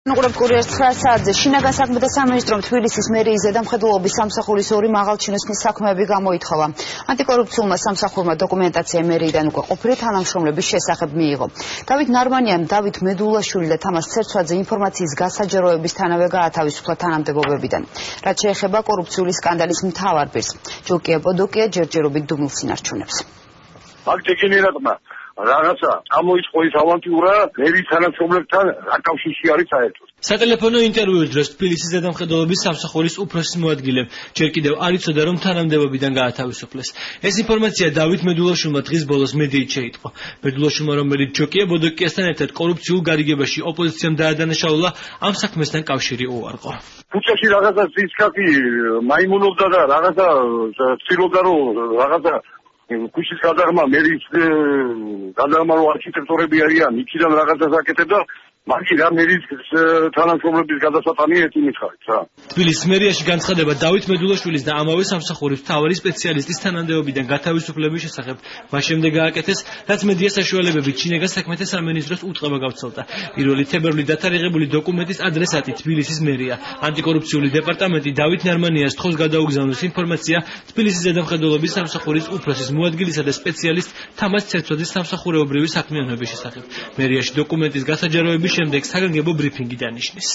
Ნუყურებთ კურიერს 9 საათზე შინაგან საქმეთა სამინისტრომ თბილისის მერიის ზედამხედველობის სამსახურის ორი მაღალჩინოსნის საქმეები გამოითხოვა. ანტიკორუფციულმა სამსახურმა დოკუმენტაცია მერიიდან უკვე ყოფილი თანამშრომლების შესახებ მიიღო. დავით ნარმანიამ, დავით მედულაშვილი და თამარ ცერცვაძე ინფორმაციის გასაჯაროებისთანავე გაათავისუფლა თანამდებობებიდან. რაც შეეხება კორუფციული სკანდალის მთავარ პირს, ჯოკია ბოდოკია ჯერჯერობით დუმილს ინარჩუნებს. რაღაცა ამოიწყო ის ავანტიურა მერიის თანამშრომლებთან აკავშირში არის საერთოდ. სატელეფონო ინტერვიუს დროს თბილისის ზედამხედველობის სამსახურის უფროსის მოადგილემ ჯერ კიდევ არ იცოდა, რომ თანამდებობიდან გაათავისუფლეს. ეს ინფორმაცია დავით მედულაშვილმა დღის ბოლოს მედიით შეიტყო. მედულაშვილმა, რომელიც ჯოკია ბოდოკიასთან ერთად კორუფციულ გარიგებაში ოპოზიციამ დაადანაშაულა, ამ საქმესთან კავშირი უარყო. ქუჩაში რაღაცა სისქაკი მაიმუნობდა და რაღაცა ცდილობდა რომ რაღაცა ქუჩის გადაღმა მერიის გადაღმა რომ არქიტექტორები არიან, იქიდან რაღაცას აკეთებდა, მაგრამ რა მერიის თანამშრომლების გადასატანია ეს მითხარით რა. თბილისის მერიაში განცხადება დავით მედულაშვილის და ამავე სამსახურის მთავარი სპეციალისტის თანამდებობიდან გათავისუფლების შესახებ მას შემდეგ გააკეთეს, რაც მედია საშუალებებით შინაგან საქმეთა სამინისტროს უტყობა გავრცელდა. 1 თებერვლით დათარიღებული დოკუმენტის ადრესატი თბილისის მერია. ანტიკორუფციული დეპარტამენტი დავით ნარმანიას თხოვს გადაუგზავნოს ინფორმაცია თბილისის ზედამხედველობის სამსახურის უფროსის მოადგილისა და სპეციალისტ თამარ ცერცვაძის სამსახურეობრივი საქმიანობის შესახებ. მერიაში დოკუმენტის გასაჯაროების შემდეგ საგანგებო ბრიფინგი დანიშნეს.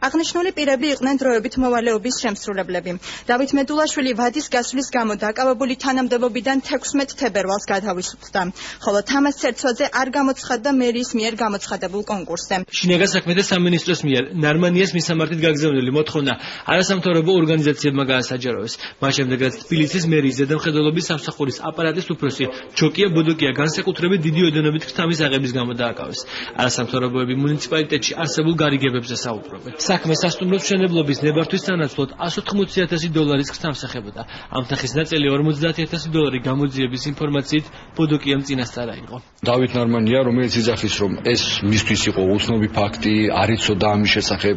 აღნიშნული პირები იყვნენ დროებით მოვალეობის შემსრულებლები. დავით მედულაშვილი ვადის გასვლის გამო დაკავებული თანამდებობიდან 16 თებერვალს გათავისუფლდა, ხოლო თამარ ცერცვაძე არ გამოცხადდა მერიის მიერ გამოცხადებულ კონკურსზე. შინაგან საქმეთა სამინისტროს მიერ ნარმანიას მისამართით გაგზავნილი მოთხოვნა არასამთავრობო ორგანიზაციებმა გაასაჯაროეს. მას შემდეგ რაც თბილისის მერიის ზედამხედველობის სამსახურის აპარატის უფროსი ჯოკია ბოდოკია განსაკუთრებით დიდი ოდენობით ქრთამის აღების გამო დააკავეს. არასამთავრობოები მუნიციპალიტეტში არსებულ გარიგებებზე საუბრობენ. საქმე სასტუმროს მშენებლობის ნებართვის სანაცვლოდ $180,000 ქრთამს ეხებოდა. ამ თანხის ნაწილი $50,000 გამოძიების ინფორმაციით ბოდოკიამ წინასწარ აიღო. დავით ნარმანია, რომელიც იძახის, რომ ეს მისთვის იყო უცნობი ფაქტი, არ იცოდა ამის შესახებ.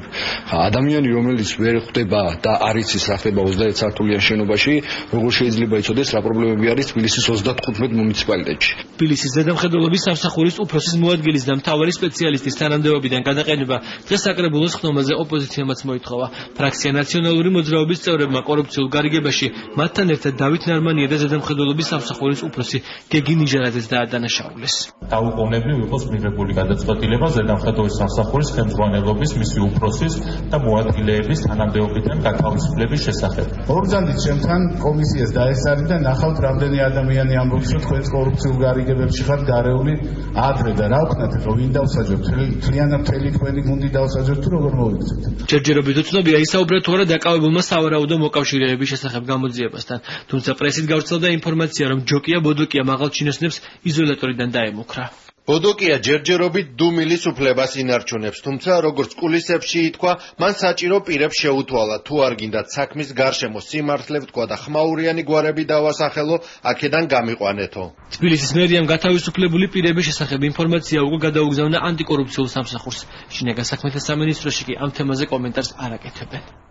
ადამიანი, რომელიც ვერ ხვდება და არ იცის რა ხდება 30 სართულიან შენობაში, როგორ შეიძლება იცოდეს რა პრობლემები არის თბილისის 35 მუნიციპალიტეტში. თბილისის ზედამხედველობის სამსახურის უფროსის მოადგილის და მთავარი სპეციალისტის თანამდებობიდან გადაყენება დღეს საკრებულოს ხდომაზე ოპოზიციამაც მოითხოვა. ფრაქცია ნაციონალური მოძრაობის წევრებმა კორუფციულ გარიგებაში მათთან ერთად დავით ნარმანია და ზედამხედველობის სამსახურის უფროსი გეგი ნიჟარაძეც დაადანაშაულეს. დაუყოვნებლივ იყოს მიღებული გადაწყვეტილება ზედამხედველობის სამსახურის ხელმძღვანელობის მისი უფროსის და მოადგილეების თანამდებობიდან გათავისუფლების შესახებ. ორგზანდით ჩემთან კომისიას დაესწარი და ნახავთ რამდენი ადამიანი ამბობს, რომ თქვენ კორუფციულ გარიგებებში ხართ გარეული ადრე და რა ვქნათ, რომ ვინ დავსაჯოთ, მთლიანად მთელი თქვენი გუნდი დავსაჯოთ თუ როგორ მოვიქცეთ. ჯერჯერობით უცნობია ისაუბრა თუ არა დაკავებულმა სავარაუდო მოკავშირეების შესახებ გამოძიებასთან, თუმცა პრესით გავრცელდა ინფორმაცია, რომ ჯოკია ბოდოკია მაღალჩინოსნებს იზოლატორიდან დაემუქრა. ბოდოკია ჯერჯერობით დუმილის უფლებას ინარჩუნებს, თუმცა როგორც კულისებში ითქვა, მან საჭირო პირებს შეუთვალა, თუ არ გინდათ საქმის გარშემო სიმართლე ვთქვა და ხმაურიანი გვარები დავასახელო, აქედან გამიყვანეთო. თბილისის მერიამ გათავისუფლებული პირების შესახებ ინფორმაცია უკვე გადაუგზავნა ანტიკორუფციულ სამსახურს. შინაგან საქმეთა სამინისტროში კი ამ თემაზე კომენტარს არ აკეთებენ.